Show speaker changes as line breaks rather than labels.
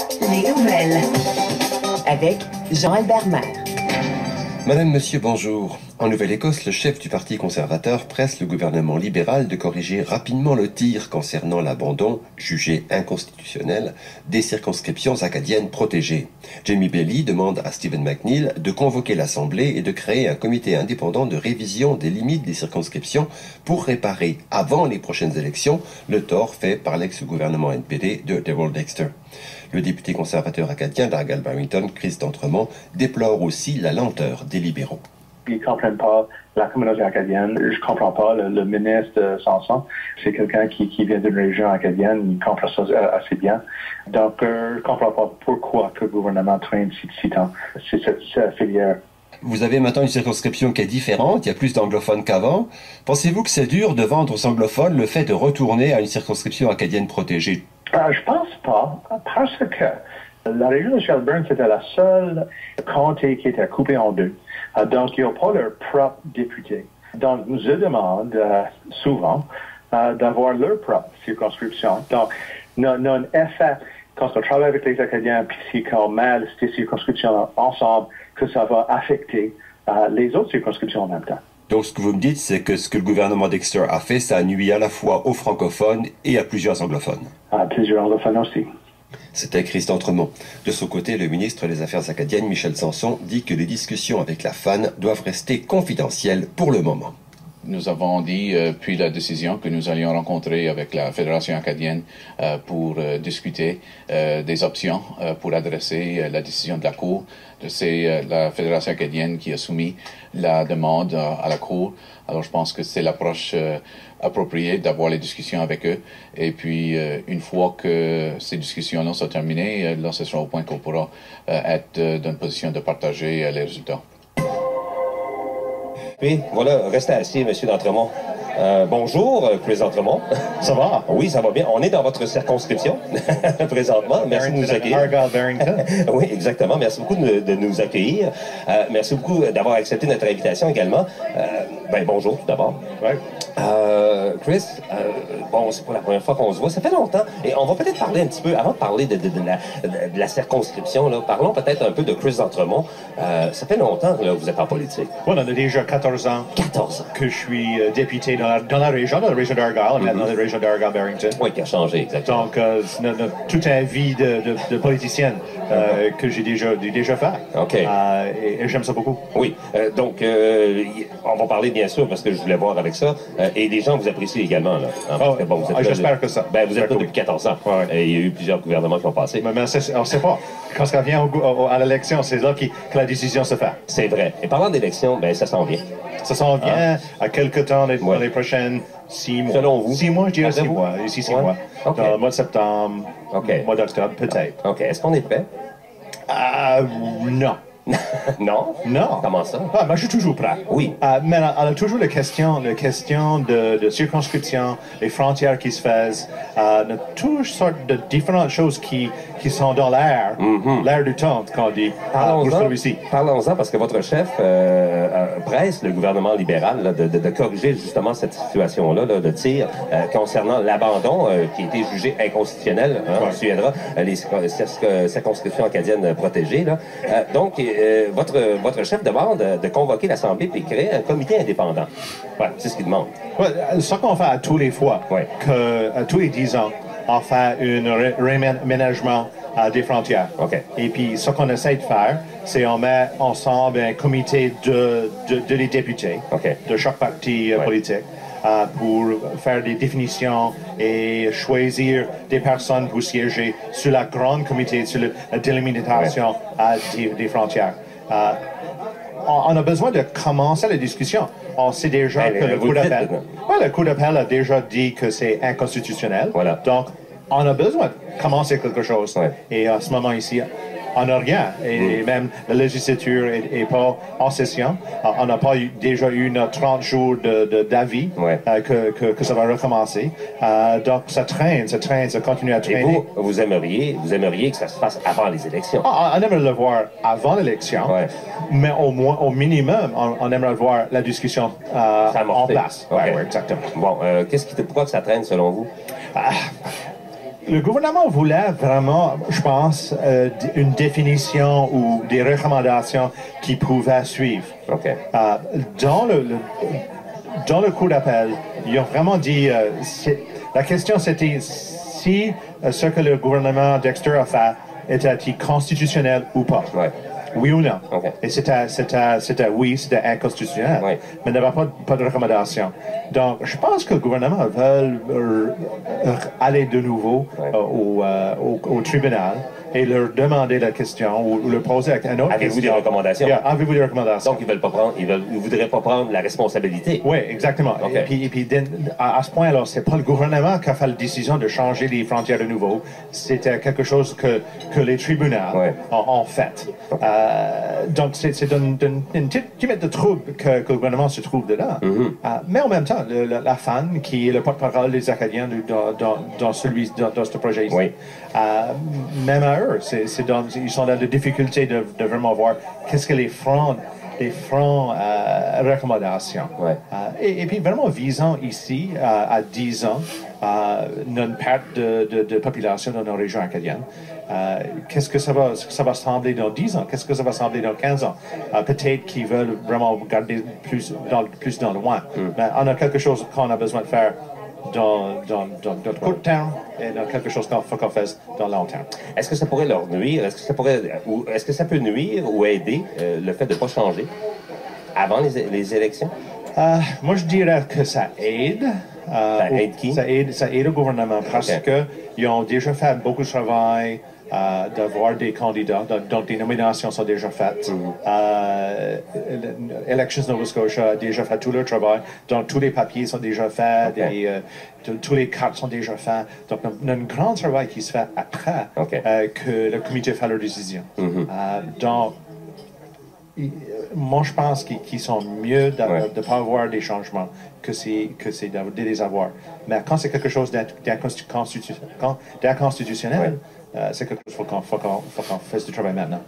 Les nouvelles avec Jean-Albert Maire.
Madame, Monsieur, bonjour. En Nouvelle-Écosse, le chef du Parti conservateur presse le gouvernement libéral de corriger rapidement le tir concernant l'abandon, jugé inconstitutionnel, des circonscriptions acadiennes protégées. Jamie Bailey demande à Stephen McNeil de convoquer l'Assemblée et de créer un comité indépendant de révision des limites des circonscriptions pour réparer, avant les prochaines élections, le tort fait par l'ex-gouvernement NPD de Darrell Dexter. Le député conservateur acadien d'Argyle Barrington, Chris d'Entremont, déplore aussi la lenteur des libéraux.
Ils ne comprennent pas la communauté acadienne. Je ne comprends pas le ministre Sanson. C'est quelqu'un qui vient d'une région acadienne. Il comprend ça assez bien. Donc, je ne comprends pas pourquoi le gouvernement traîne si temps. C'est cette filière.
Vous avez maintenant une circonscription qui est différente, il y a plus d'anglophones qu'avant. Pensez-vous que c'est dur de vendre aux anglophones le fait de retourner à une circonscription acadienne protégée?
Je pense pas, parce que la région de Shelburne, c'était la seule comté qui était coupée en deux. Donc, ils n'ont pas leur propre député. Donc, je demande souvent d'avoir leur propre circonscription. Donc, non effet, quand on travaille avec les Acadiens, puis si on met ces circonscriptions ensemble, que ça va affecter les autres circonscriptions en même temps.
Donc, ce que vous me dites, c'est que ce que le gouvernement Dexter a fait, ça nuit à la fois aux francophones et à plusieurs anglophones.
À plusieurs anglophones aussi.
C'était Chris d'Entremont. De son côté, le ministre des Affaires acadiennes, Michel Sanson, dit que les discussions avec la FAN doivent rester confidentielles pour le moment.
Nous avons dit, puis la décision, que nous allions rencontrer avec la Fédération acadienne pour discuter des options pour adresser la décision de la Cour. C'est la Fédération acadienne qui a soumis la demande à la Cour. Alors, je pense que c'est l'approche appropriée d'avoir les discussions avec eux. Et puis, une fois que ces discussions-là sont terminées, là, ce sera au point qu'on pourra être dans une position de partager les résultats.
Oui, voilà, restez assis, Monsieur d'Entremont. Bonjour, Chris d'Entremont.
Ça va?
Oui, ça va bien. On est dans votre circonscription, présentement. Merci de nous accueillir.
Argyle Barrington.
Oui, exactement. Merci beaucoup de nous accueillir. Merci beaucoup d'avoir accepté notre invitation également. Bonjour, tout d'abord.
Ouais.
Chris, bon, c'est pas la première fois qu'on se voit. Ça fait longtemps. Et on va peut-être parler un petit peu, avant de parler de la circonscription, là, parlons peut-être un peu de Chris d'Entremont. Ça fait longtemps que vous êtes en politique.
Oui, on a déjà 14 ans.
14 ans.
Que je suis député dans la région d'Argyle, dans la région d'Argyle Barrington.
Oui, qui a changé, exactement.
Donc, toute une vie de politicienne que j'ai déjà fait.
OK.
Et j'aime ça beaucoup.
Oui. Donc, on va parler bien sûr, parce que je voulais voir avec ça. Et les gens vous apprécient également, là. Hein, parce que, bon,
j'espère que ça.
Vous êtes là depuis 14 ans.
Ouais.
Et il y a eu plusieurs gouvernements qui ont passé.
Mais on ne sait pas. Quand ça vient à l'élection, c'est là que la décision se fait.
C'est vrai. Et parlant d'élection, ça s'en vient.
Ça s'en vient à quelque temps dans les prochaines 6 mois.
Selon vous?
6 mois, je dirais 6 mois. Ici, 6 mois.
Okay.
Dans le mois de septembre, mois d'octobre, peut-être.
OK. Est-ce qu'on est prêt?
Non.
Non?
Non.
Comment ça?
Moi, je suis toujours prêt.
Oui.
Mais on a toujours la question de circonscription, les frontières qui se font, toutes sortes de différentes choses qui sont dans l'air, l'air du temps, quand on dit.
Parlons-en, parce que votre chef presse le gouvernement libéral là, de corriger justement cette situation-là de tir concernant l'abandon qui a été jugé inconstitutionnel. On se souviendra, les circonscriptions acadiennes protégées. Là. Donc, votre chef demande de convoquer l'Assemblée et créer un comité indépendant. Ouais, c'est ce qu'il demande.
Ouais, ce qu'on fait à tous les fois, à tous les 10 ans, on fait un réménagement des frontières.
Okay.
Et puis, ce qu'on essaie de faire, c'est on met ensemble un comité de les députés de chaque parti politique pour faire des définitions et choisir des personnes pour siéger sur la grande comité, sur la délimitation des frontières. On a besoin de commencer la discussion. On sait déjà que le Cour d'appel a déjà dit que c'est inconstitutionnel.
Voilà.
Donc, on a besoin de commencer quelque chose. Ouais. Et à ce moment ici, on n'a rien. Et même la législature n'est pas en session. On n'a pas déjà eu nos 30 jours d'avis que ça va recommencer. Donc, ça traîne, ça continue à traîner.
Et vous aimeriez que ça se fasse avant les élections?
On aimerait le voir avant l'élection, mais au minimum, on aimerait voir la discussion en place.
Okay.
Ouais, exactement.
Bon, pourquoi que ça traîne selon vous?
Le gouvernement voulait vraiment, je pense, une définition ou des recommandations qu'il pouvait suivre.
OK.
Dans le cours d'appel, ils ont vraiment dit, la question c'était si ce que le gouvernement Dexter a fait était-il constitutionnel ou pas.
Ouais.
Oui ou non?
Okay.
Et c'était oui, c'était inconstitutionnel.
Oui.
Mais il n'y avait pas de recommandation. Donc, je pense que le gouvernement veut aller de nouveau au tribunal et leur demander la question ou leur poser un autre question.
Avez-vous des recommandations?
Avez-vous des recommandations?
Donc, ils ne voudraient pas prendre la responsabilité.
Oui, exactement.
Okay.
Et puis à ce point-là, c'est pas le gouvernement qui a fait la décision de changer les frontières de nouveau. C'était quelque chose que les tribunaux ont fait. Okay. Donc, c'est une petite de trouble que le gouvernement se trouve dedans. Mais en même temps, la FAN, qui est le porte-parole des Acadiens dans ce projet ici, même à eux, ils sont dans la difficulté de vraiment voir qu'est-ce que les francs recommandations.
Ouais.
Et puis vraiment visant ici à 10 ans une perte de population dans nos régions acadiennes. Qu'est-ce que ça va sembler dans 10 ans? Qu'est-ce que ça va sembler dans 15 ans? Peut-être qu'ils veulent vraiment regarder plus dans le loin. Mais on a quelque chose qu'on a besoin de faire dans le court terme et dans quelque chose qu'il faut qu'on fasse dans le long terme.
Est-ce que ça pourrait leur nuire? Est-ce que ça peut nuire ou aider le fait de ne pas changer avant les élections?
Moi, je dirais que ça aide.
Ça aide qui?
Ça aide le gouvernement parce qu'ils ont déjà fait beaucoup de travail d'avoir des candidats, donc des nominations sont déjà faites. Elections Nova Scotia a déjà fait tout leur travail, donc tous les papiers sont déjà faits, tous les cartes sont déjà faits. Donc, il y a un grand travail qui se fait après que le comité fait leur décision. Donc, moi, je pense qu'ils sont mieux de ne pas avoir des changements que c'est de les avoir. Mais quand c'est quelque chose d'inconstitutionnel, c'est quelque chose qu'il faut qu'on fasse du travail maintenant.